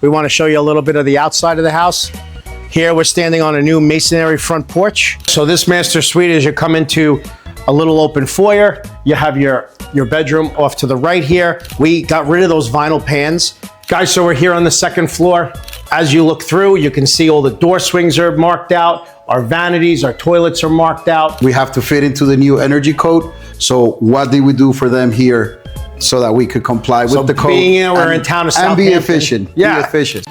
we want to show you a little bit of the outside of the house. Here we're standing on a new masonry front porch. So this master suite, as you come into a little open foyer, you have your bedroom off to the right here. We got rid of those vinyl pans. Guys, so we're here on the second floor. As you look through, you can see all the door swings are marked out. Our vanities, our toilets are marked out. We have to fit into the new energy code. So what did we do for them here so that we could comply with the code? Being in, we're in town of Southampton. And be efficient. Yeah. Be efficient.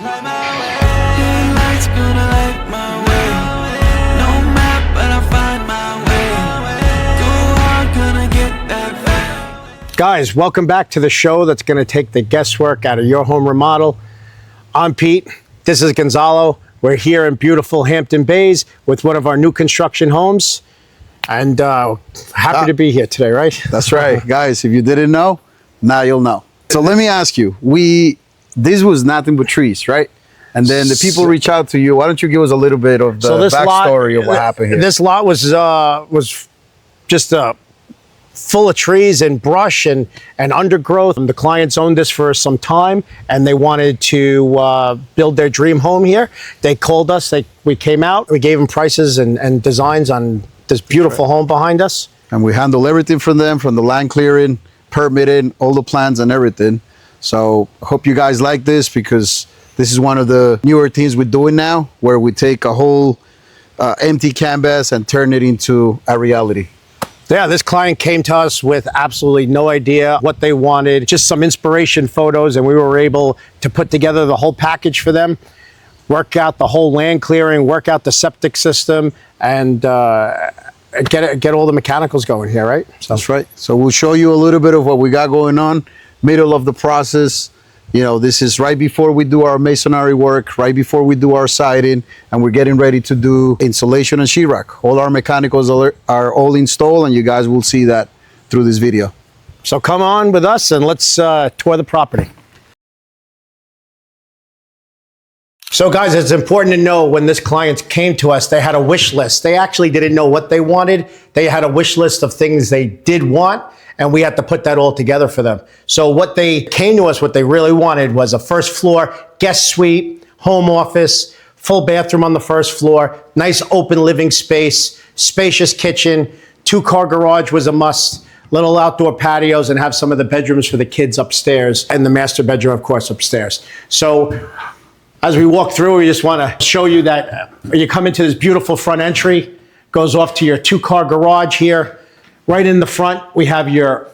Guys, welcome back to the show that's going to take the guesswork out of your home remodel. I'm Pete. This is Gonzalo. We're here in beautiful Hampton Bays with one of our new construction homes. And happy to be here today, right? That's right. Guys, if you didn't know, now you'll know. So let me ask you, this was nothing but trees, right? And then the people reach out to you. Why don't you give us a little bit of the backstory of what happened here? This lot was just full of trees and brush and undergrowth. The clients owned this for some time and they wanted to build their dream home here. They called us, we came out, we gave them prices and designs on this beautiful home behind us. And we handle everything from them, from the land clearing, permitting, all the plans and everything. So I hope you guys like this, because this is one of the newer things we're doing now, where we take a whole empty canvas and turn it into a reality. Yeah, this client came to us with absolutely no idea what they wanted, just some inspiration photos, and we were able to put together the whole package for them, work out the whole land clearing, work out the septic system, and get all the mechanicals going here, right? So. That's right. So we'll show you a little bit of what we got going on, middle of the process. You know, this is right before we do our masonry work, right before we do our siding, and we're getting ready to do insulation and sheetrock. All our mechanicals are all installed, and you guys will see that through this video. So come on with us and let's tour the property. So guys, it's important to know, when this client came to us, they had a wish list. They actually didn't know what they wanted. They had a wish list of things they did want, and we had to put that all together for them. So what they came to us, what they really wanted was a first floor guest suite, home office, full bathroom on the first floor, nice open living space, spacious kitchen, 2-car garage was a must, little outdoor patios, and have some of the bedrooms for the kids upstairs, and the master bedroom, of course, upstairs. So as we walk through, we just want to show you that you come into this beautiful front entry, goes off to your 2-car garage here. Right in the front, we have your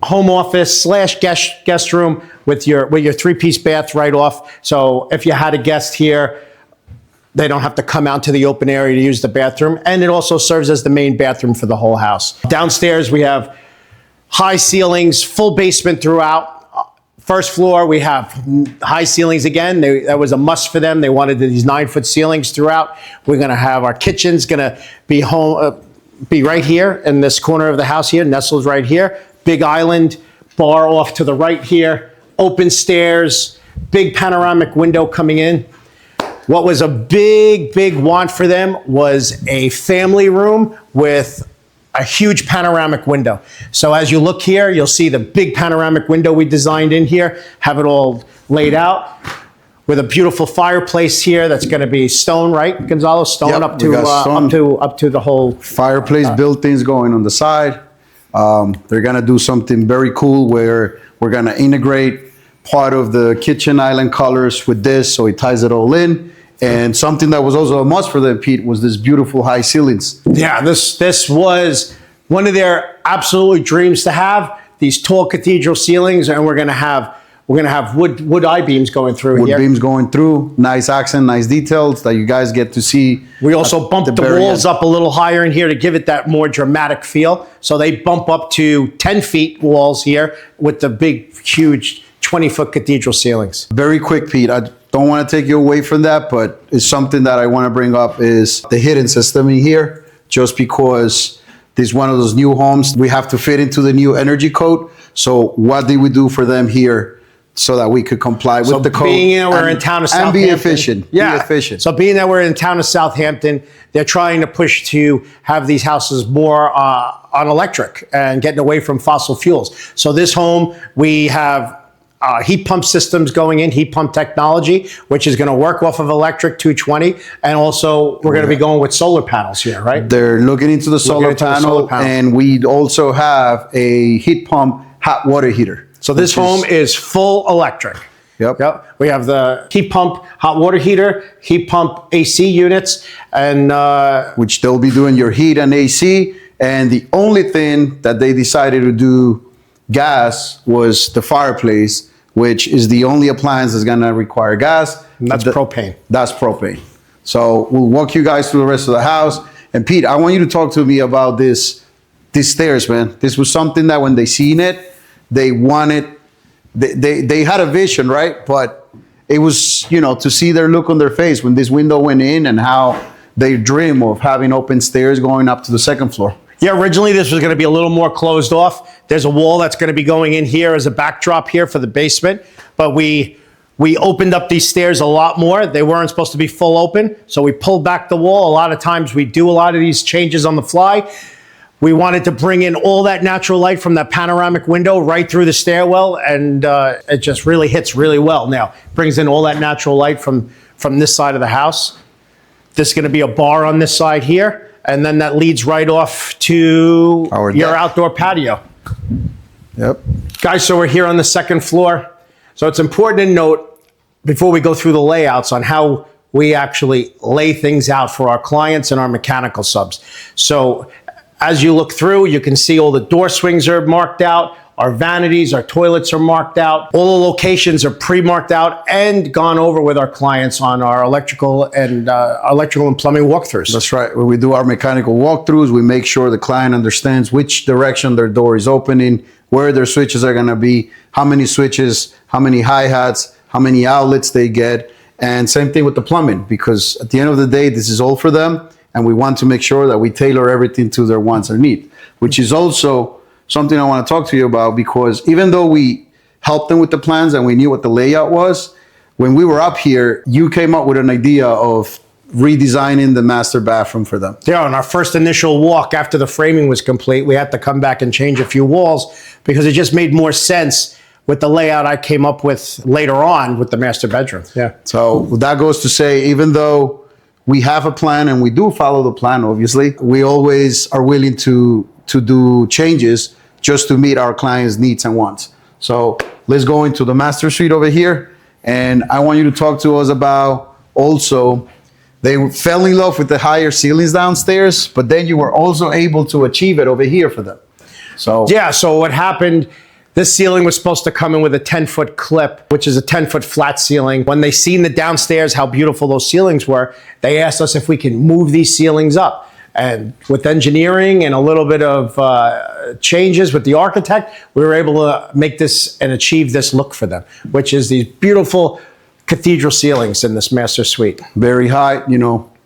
home office / guest room with your 3-piece bath right off. So if you had a guest here, they don't have to come out to the open area to use the bathroom. And it also serves as the main bathroom for the whole house. Downstairs, we have high ceilings, full basement throughout. First floor, we have high ceilings again. That was a must for them. They wanted these 9-foot ceilings throughout. We're gonna have our kitchen's gonna be right here in this corner of the house here, nestled right here. Big island, bar off to the right here, open stairs, big panoramic window coming in. What was a big want for them was a family room with a huge panoramic window. So as you look here, you'll see the big panoramic window we designed in here, have it all laid out with a beautiful fireplace here that's going to be stone, right, Gonzalo? Stone, yep, up to the whole fireplace built-ins going on the side. They're going to do something very cool where we're going to integrate part of the kitchen island colors with this, so it ties it all in. And something that was also a must for them, Pete, was this beautiful high ceilings. Yeah, this was one of their absolute dreams to have, these tall cathedral ceilings, and we're going to have wood I-beams going through here. Wood beams going through, nice accent, nice details that you guys get to see. We also bumped the walls up a little higher in here to give it that more dramatic feel. So they bump up to 10 feet walls here with the big, huge 20-foot cathedral ceilings. Very quick, Pete. I don't want to take you away from that, but it's something that I want to bring up is the hidden system in here, just because this is one of those new homes. We have to fit into the new energy code. So what did we do for them here so that we could comply with the code? Being that we're in town of Southampton. And be efficient. Yeah. Be efficient. So being that we're in town of Southampton, they're trying to push to have these houses more on electric and getting away from fossil fuels. So this home, we have heat pump systems going in, heat pump technology, which is going to work off of electric 220. And also we're going to be going with solar panels here, right? They're looking into the solar panel, and we also have a heat pump hot water heater. So this home is full electric. Yep. We have the heat pump hot water heater, heat pump AC units, and which they'll be doing your heat and AC. And the only thing that they decided to do gas was the fireplace, which is the only appliance that's gonna require gas. and that's propane. That's propane. So we'll walk you guys through the rest of the house. And Pete, I want you to talk to me about these stairs, man. This was something that when they seen it, they wanted. They had a vision, right? But it was, to see their look on their face when this window went in and how they dream of having open stairs going up to the second floor. Yeah, originally this was going to be a little more closed off. There's a wall that's going to be going in here as a backdrop here for the basement. But we opened up these stairs a lot more. They weren't supposed to be full open. So we pulled back the wall. A lot of times we do a lot of these changes on the fly. We wanted to bring in all that natural light from that panoramic window right through the stairwell, and it just really hits really well. Now, brings in all that natural light from this side of the house. There's going to be a bar on this side here, and then that leads right off to your outdoor patio. Yep. Guys, so we're here on the second floor. So it's important to note, before we go through the layouts, on how we actually lay things out for our clients and our mechanical subs. So as you look through, you can see all the door swings are marked out, our vanities, our toilets are marked out, all the locations are pre-marked out and gone over with our clients on our electrical and plumbing walkthroughs. That's right. When we do our mechanical walkthroughs, we make sure the client understands which direction their door is opening, where their switches are going to be, how many switches, how many hi-hats, how many outlets they get, and same thing with the plumbing, because at the end of the day, this is all for them. And we want to make sure that we tailor everything to their wants and needs, which is also something I want to talk to you about, because even though we helped them with the plans and we knew what the layout was, when we were up here, you came up with an idea of redesigning the master bathroom for them. Yeah, on our first initial walk after the framing was complete, we had to come back and change a few walls because it just made more sense with the layout I came up with later on with the master bedroom. Yeah. So that goes to say, even though we have a plan and we do follow the plan, obviously, we always are willing to do changes just to meet our clients' needs and wants. So let's go into the master suite over here. And I want you to talk to us about also, they fell in love with the higher ceilings downstairs, but then you were also able to achieve it over here for them. So yeah, so what happened, this ceiling was supposed to come in with a 10-foot clip, which is a 10-foot flat ceiling. When they seen the downstairs, how beautiful those ceilings were, they asked us if we can move these ceilings up. And with engineering and a little bit of changes with the architect, we were able to make this and achieve this look for them, which is these beautiful cathedral ceilings in this master suite. Very high,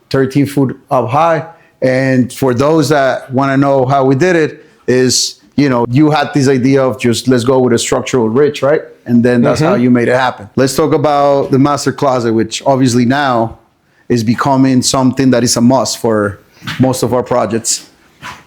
13 foot up high. And for those that want to know how we did it, is you had this idea of just let's go with a structural ridge, right? And then that's how you made it happen. Let's talk about the master closet, which obviously now is becoming something that is a must for most of our projects.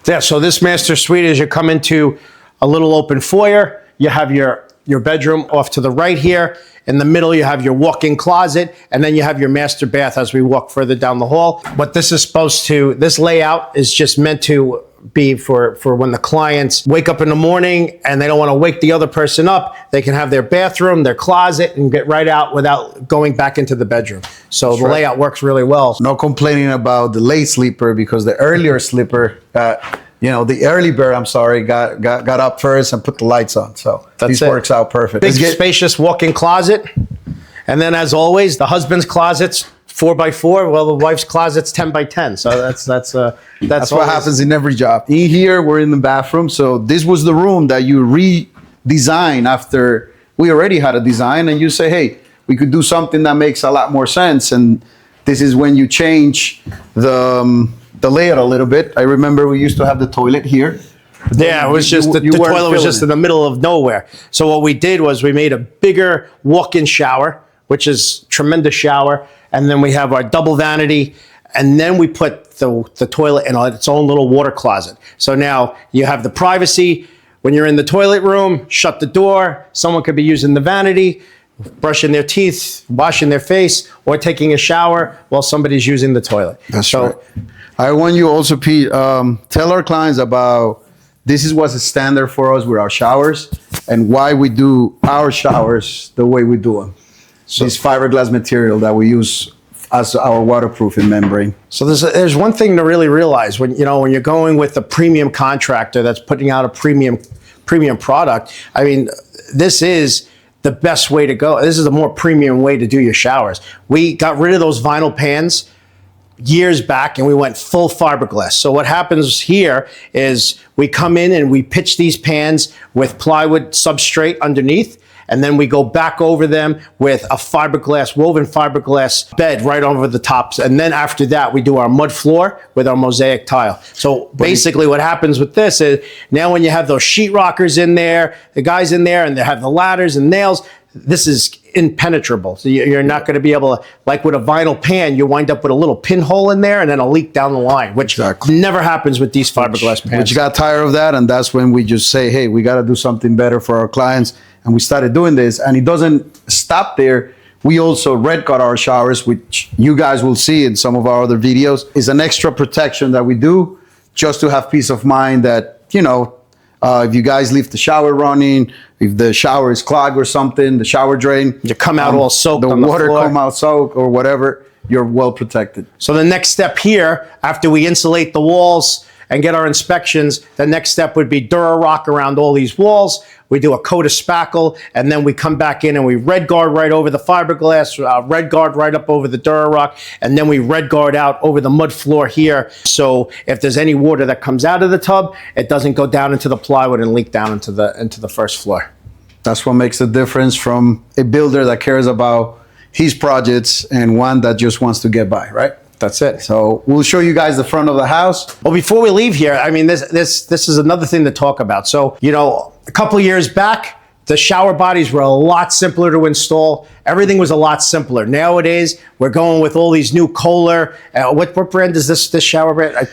Yeah, so this master suite is you come into a little open foyer. You have your bedroom off to the right here. In the middle, you have your walk-in closet, and then you have your master bath as we walk further down the hall. What this is this layout is just meant to be for when the clients wake up in the morning and they don't want to wake the other person up, they can have their bathroom, their closet, and get right out without going back into the bedroom. So the layout works really well. No complaining about the late sleeper, because the earlier sleeper, the early bird, got up first and put the lights on. So this works out perfect. Big spacious walk-in closet. And then as always, the husband's closet's 4x4. Well, the wife's closet's 10x10. So that's what happens in every job. In here, we're in the bathroom. So this was the room that you redesigned after we already had a design, and you say, hey, we could do something that makes a lot more sense. And this is when you change the layout a little bit. I remember we used to have the toilet here. Yeah, it was just the toilet was just in the middle of nowhere. So what we did was we made a bigger walk-in shower, which is tremendous shower. And then we have our double vanity, and then we put the toilet in its own little water closet. So now you have the privacy When you're in the toilet room, shut the door. Someone could be using the vanity, brushing their teeth, washing their face, or taking a shower while somebody's using the toilet. That's right. I want you also, Pete, tell our clients about this is what's a standard for us with our showers and why we do our showers the way we do them. So this fiberglass material that we use as our waterproofing membrane. So there's one thing to really realize when you're going with a premium contractor that's putting out a premium product. I mean, this is the best way to go. This is a more premium way to do your showers. We got rid of those vinyl pans years back and we went full fiberglass. So what happens here is we come in and we pitch these pans with plywood substrate underneath, and then we go back over them with a woven fiberglass bed right over the tops. And then after that, we do our mud floor with our mosaic tile. So basically what happens with this is now when you have those sheetrockers in there, the guys in there, and they have the ladders and nails, this is impenetrable. So you're not going to be able to, like with a vinyl pan, you wind up with a little pinhole in there and then a leak down the line, which never happens with these fiberglass pans. Which got tired of that, and that's when we just say, hey, we got to do something better for our clients. And we started doing this, and it doesn't stop there. We also red guard our showers, which you guys will see in some of our other videos. Is an extra protection that we do just to have peace of mind that, if you guys leave the shower running, if the shower is clogged or something, the shower drain, you come out all soaked, the on the water floor. come out soaked or whatever, you're well protected. So the next step here, after we insulate the walls and get our inspections, the next step would be Durarock around all these walls. We do a coat of spackle, and then we come back in and we red guard right over the fiberglass, red guard right up over the Durarock, and then we red guard out over the mud floor here. So if there's any water that comes out of the tub, it doesn't go down into the plywood and leak down into the first floor. That's what makes the difference from a builder that cares about his projects and one that just wants to get by, right? That's it. So we'll show you guys the front of the house. Well, before we leave here, I mean, this is another thing to talk about. So, a couple of years back, the shower bodies were a lot simpler to install. Everything was a lot simpler. Nowadays, we're going with all these new Kohler. What brand is this shower brand? I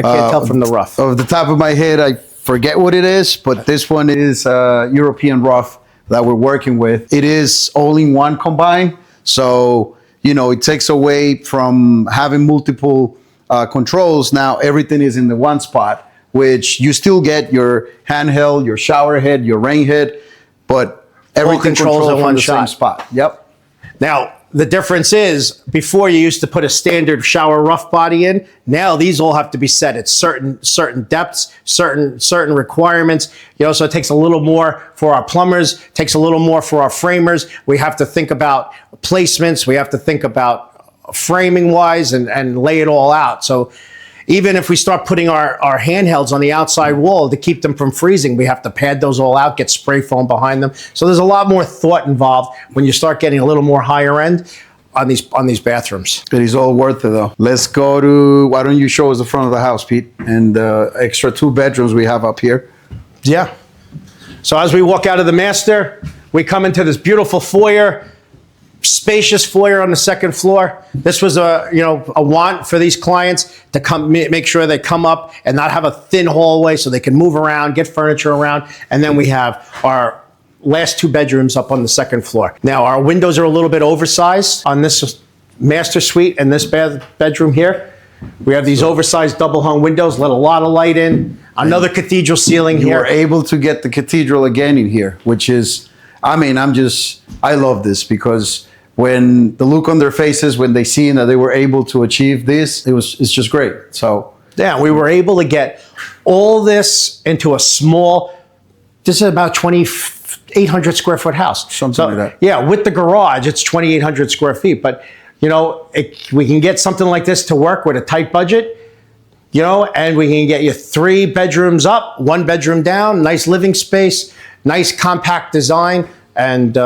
can't tell from the rough. Off the top of my head, I forget what it is, but this one is European rough that we're working with. It is all-in-one combined. So, it takes away from having multiple controls. Now everything is in the one spot, which you still get your handheld, your shower head, your rain head, but everything controls in one same spot. Yep. Now, the difference is before you used to put a standard shower rough body in. Now these all have to be set at certain depths, certain requirements. So it takes a little more for our plumbers, takes a little more for our framers. We have to think about placements. We have to think about framing wise and lay it all out. So even if we start putting our handhelds on the outside wall to keep them from freezing, we have to pad those all out, get spray foam behind them. So there's a lot more thought involved when you start getting a little more higher end on these bathrooms. It is all worth it though. Let's go to, why don't you show us the front of the house, Pete, and the extra 2 bedrooms we have up here. Yeah. So as we walk out of the master, we come into this beautiful foyer, spacious foyer on the second floor. This was a want for these clients to come, make sure they come up and not have a thin hallway so they can move around, get furniture around. And then we have our last 2 bedrooms up on the second floor. Now our windows are a little bit oversized on this master suite and this bedroom here. We have these oversized double hung windows, let a lot of light in. Another cathedral ceiling here. You were able to get the cathedral again in here, which is, I love this because when the look on their faces when they seen that they were able to achieve this, it's just great. So yeah, we were able to get all this into a small, this is about 2,800 square foot house. Something like that. Yeah, with the garage, it's 2,800 square feet. But we can get something like this to work with a tight budget, and we can get you 3 bedrooms up, 1 bedroom down, nice living space, nice compact design, and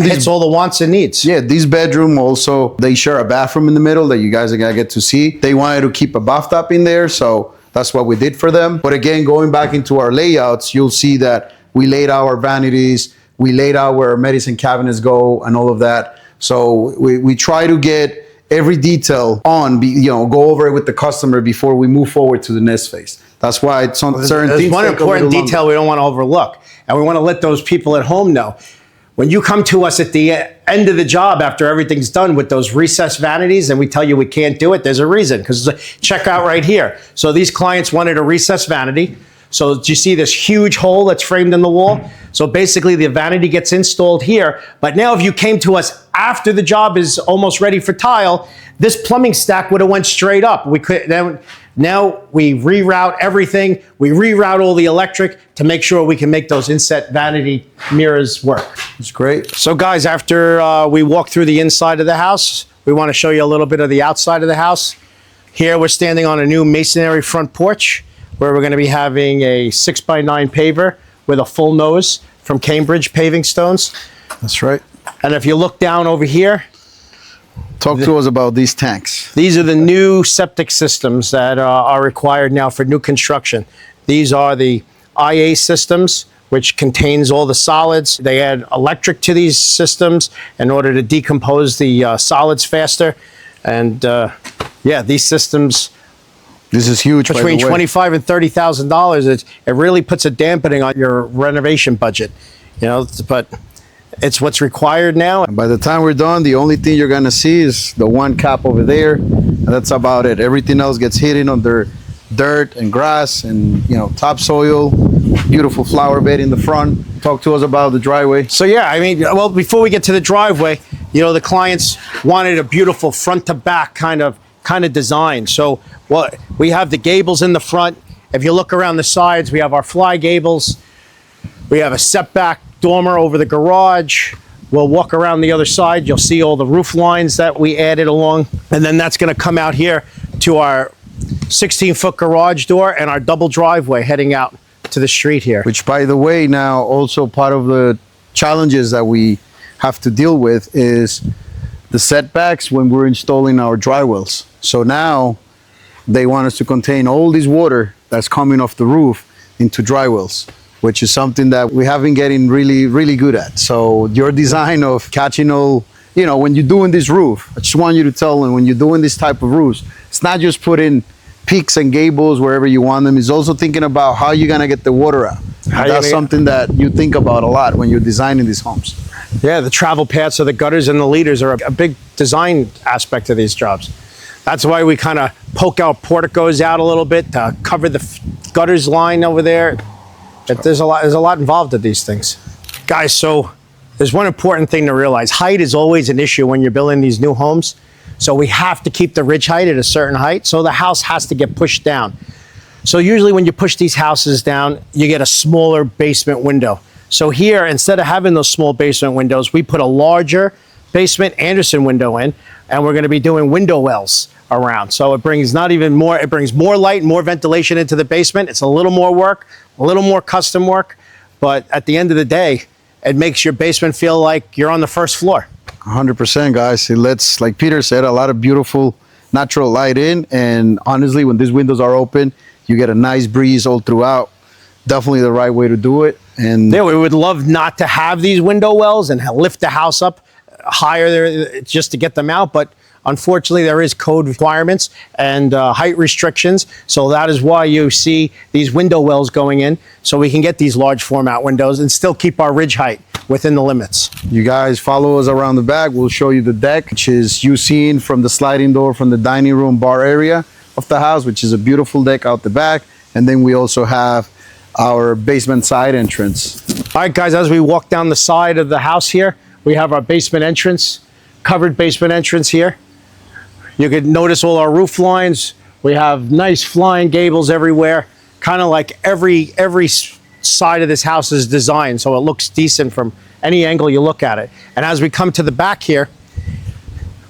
hits all the wants and needs. Yeah, this bedroom also, they share a bathroom in the middle that you guys are gonna get to see. They wanted to keep a bathtub in there, so that's what we did for them. But again, going back into our layouts, you'll see that we laid out our vanities, we laid out where our medicine cabinets go and all of that. So we try to get every detail on, go over it with the customer before we move forward to the next phase. That's why it's on certain There's things one take a little important longer. detail we don't want to overlook, and we want to let those people at home know. When you come to us at the end of the job after everything's done with those recessed vanities and we tell you we can't do it, there's a reason, because check out right here. So these clients wanted a recessed vanity. So do you see this huge hole that's framed in the wall? So basically the vanity gets installed here. But now if you came to us after the job is almost ready for tile, this plumbing stack would have went straight up. We could then. Now we reroute everything. We reroute all the electric to make sure we can make those inset vanity mirrors work. It's great. So guys, after we walk through the inside of the house, we want to show you a little bit of the outside of the house. Here we're standing on a new masonry front porch where we're going to be having a 6x9 paver with a full nose from Cambridge paving stones. That's right. And if you look down over here, Talk to us about these tanks. these are the new septic systems that are required now for new construction. These are the IA systems, which contains all the solids. They add electric to these systems in order to decompose the solids faster. And yeah, these systems, This is huge. by the between way. $25,000 and $30,000, it really puts a dampening on your renovation budget. You know, but it's what's required now. By the time we're done, the only thing you're gonna see is the one cap over there, and that's about it. Everything else gets hidden under dirt and grass and topsoil. Beautiful flower bed in the front. Talk to us about the driveway. So yeah, I mean, well, before we get to the driveway, the clients wanted a beautiful front to back kind of design. So what we have the gables in the front. If you look around the sides, we have our fly gables. We have a setback dormer over the garage. We'll walk around the other side. You'll see all the roof lines that we added along. And then that's going to come out here to our 16-foot garage door and our double driveway heading out to the street here. Which, by the way, now also part of the challenges that we have to deal with is the setbacks when we're installing our dry wells. So now they want us to contain all this water that's coming off the roof into dry wells, which is something that we have been getting really, really good at. So your design of catching all, when you're doing this roof, I just want you to tell them when you're doing this type of roofs, it's not just putting peaks and gables wherever you want them. It's also thinking about how you're gonna get the water out. That's something that you think about a lot when you're designing these homes. Yeah, the travel paths of the gutters and the leaders are a big design aspect of these jobs. That's why we kind of poke out porticos out a little bit to cover the gutters line over there. There's a lot involved in these things. Guys, so there's one important thing to realize. Height is always an issue when you're building these new homes. So we have to keep the ridge height at a certain height. So the house has to get pushed down. So usually when you push these houses down, you get a smaller basement window. So here, instead of having those small basement windows, we put a larger basement Anderson window in, and we're going to be doing window wells around. So it brings more light and more ventilation into the basement. It's a little more work, a little more custom work, but at the end of the day, it makes your basement feel like you're on the first floor. 100%, guys. It lets, like Peter said, a lot of beautiful natural light in, and honestly, when these windows are open, you get a nice breeze all throughout. Definitely the right way to do it. And yeah, we would love not to have these window wells and lift the house up higher there just to get them out, but unfortunately there is code requirements and height restrictions, so that is why you see these window wells going in, so we can get these large format windows and still keep our ridge height within the limits. you guys follow us around the back. We'll show you the deck, which is you seeing from the sliding door from the dining room bar area of the house, which is a beautiful deck out the back. And then we also have our basement side entrance. All right, guys, as we walk down the side of the house here, we have our basement entrance, covered basement entrance here. You could notice all our roof lines. We have nice flying gables everywhere, kind of like every side of this house is designed so it looks decent from any angle you look at it. And as we come to the back here,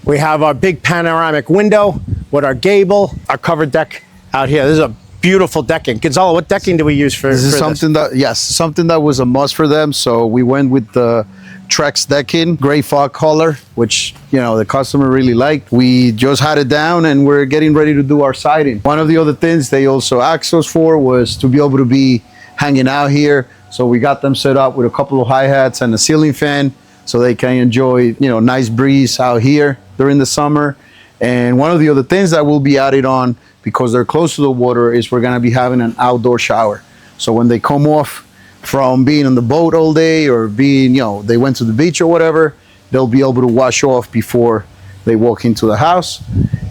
we have our big panoramic window with our gable, our covered deck out here. This is a beautiful decking. Gonzalo, what decking do we use for This is for something that was a must for them. So we went with the Trex decking, gray fog color, which the customer really liked. We just had it down and we're getting ready to do our siding. One of the other things they also asked us for was to be able to be hanging out here. So we got them set up with a couple of hi-hats and a ceiling fan so they can enjoy nice breeze out here during the summer. And one of the other things that will be added on because they're close to the water, is we're going to be having an outdoor shower. So when they come off from being on the boat all day or being, they went to the beach or whatever, they'll be able to wash off before they walk into the house.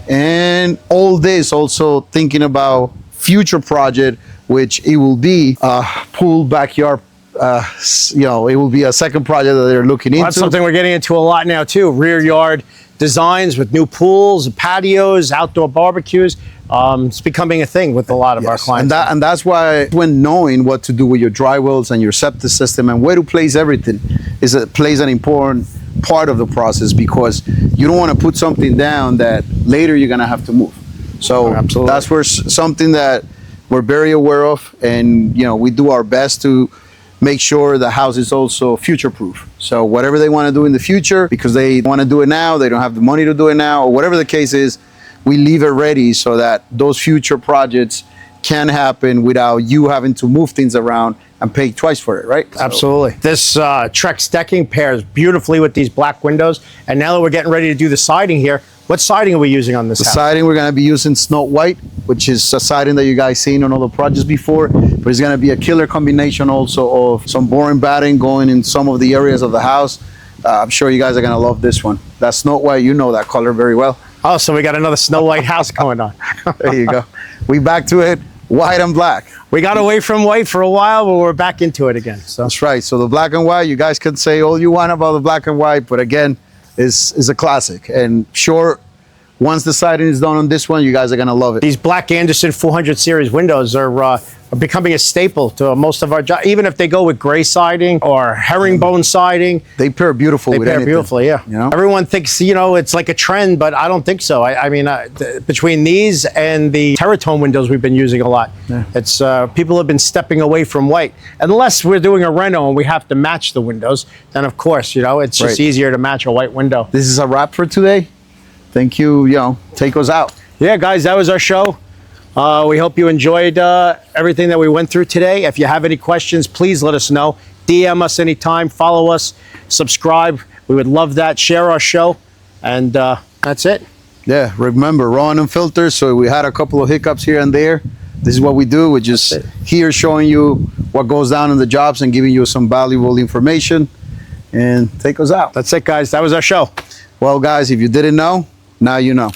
And all this also thinking about future project, which it will be a pool backyard. It will be a second project that they're looking into. That's something we're getting into a lot now too. Rear yard designs with new pools, patios, outdoor barbecues. It's becoming a thing with a lot of our clients. And that's why when knowing what to do with your dry wells and your septic system and where to place everything plays an important part of the process, because you don't want to put something down that later you're going to have to move. So absolutely, that's where something that we're very aware of, and we do our best to make sure the house is also future proof. So whatever they want to do in the future, because they want to do it now, they don't have the money to do it now, or whatever the case is, we leave it ready so that those future projects can happen without you having to move things around and pay twice for it, right? Absolutely. This Trex decking pairs beautifully with these black windows. And now that we're getting ready to do the siding here, what siding are we using on this house? The siding, we're going to be using Snow White, which is a siding that you guys seen on all the projects before, but it's going to be a killer combination also of some boring batting going in some of the areas of the house. I'm sure you guys are going to love this one. That Snow White, you know that color very well. Oh, so we got another Snow White house going on. There you go. We back to it, white and black. We got away from white for a while, but we're back into it again. So that's right. So the black and white, you guys can say all you want about the black and white, but again, is a classic. And sure, once the siding is done on this one, you guys are gonna love it. These Black Anderson 400 series windows are becoming a staple to most of our jobs. Even if they go with gray siding or herringbone siding, they pair beautiful. They with pair anything. beautifully, yeah. Everyone thinks it's like a trend, but I don't think so. I mean, between these and the Terratone windows we've been using a lot, it's people have been stepping away from white. Unless we're doing a reno and we have to match the windows, then of course, it's just easier to match a white window. This is a wrap for today. Thank you. Take us out. Yeah, guys, that was our show. We hope you enjoyed everything that we went through today. If you have any questions, please let us know. DM us anytime. Follow us. Subscribe. We would love that. Share our show. And that's it. Yeah, remember, Raw Unfiltered. So we had a couple of hiccups here and there. This is what we do. We're just here showing you what goes down in the jobs and giving you some valuable information. And take us out. That's it, guys. That was our show. Well, guys, if you didn't know, now you know.